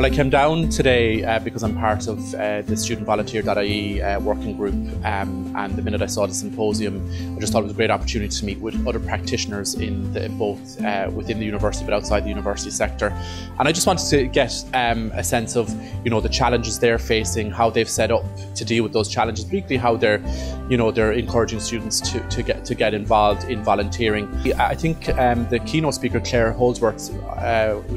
Well, I came down today because I'm part of the studentvolunteer.ie working group, and the minute I saw the symposium, I just thought it was a great opportunity to meet with other practitioners in both within the university but outside the university sector. And I just wanted to get a sense of, you know, the challenges they're facing, how they've set up to deal with those challenges, particularly how they're encouraging students to get involved in volunteering. I think the keynote speaker, Claire Holdsworth,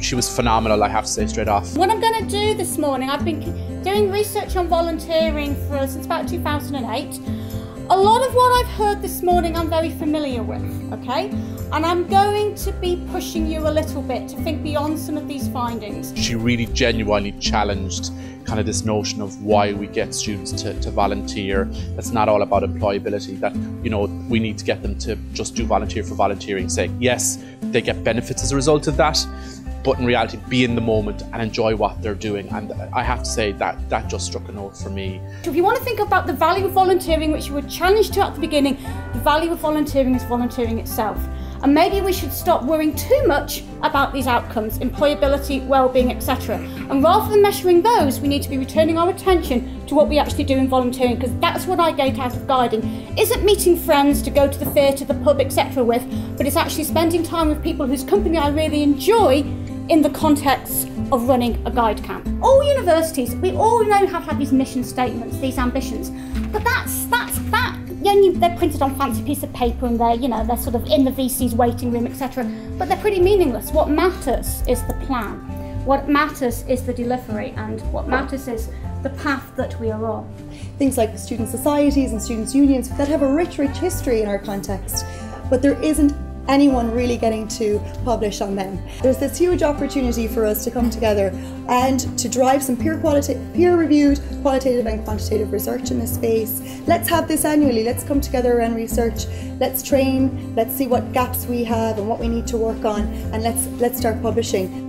she was phenomenal, I have to say straight off. What I'm going to do this morning, I've been doing research on volunteering since about 2008. A lot of what I've heard this morning I'm very familiar with, okay? And I'm going to be pushing you a little bit to think beyond some of these findings. She really genuinely challenged kind of this notion of why we get students to volunteer. It's not all about employability, that, you know, we need to get them to just do volunteer for volunteering's sake. Yes, they get benefits as a result of that, but in reality, be in the moment and enjoy what they're doing. And I have to say that just struck a note for me. If you want to think about the value of volunteering, which you were challenged to at the beginning, the value of volunteering is volunteering itself. And maybe we should stop worrying too much about these outcomes, employability, well-being, etc. And rather than measuring those, we need to be returning our attention to what we actually do in volunteering, because that's what I get out of guiding. Isn't meeting friends to go to the theatre, the pub, etc. with, but it's actually spending time with people whose company I really enjoy in the context of running a guide camp. All universities, we all know have these mission statements, these ambitions, but that's that. They're printed on fancy piece of paper and they're sort of in the VC's waiting room, etc. But they're pretty meaningless. What matters is the plan. What matters is the delivery, and what matters is the path that we are on. Things like student societies and students' unions that have a rich history in our context, but there isn't anyone really getting to publish on them. There's this huge opportunity for us to come together and to drive some peer-reviewed qualitative and quantitative research in this space. Let's have this annually. Let's come together and research. Let's train. Let's see what gaps we have and what we need to work on, and let's start publishing.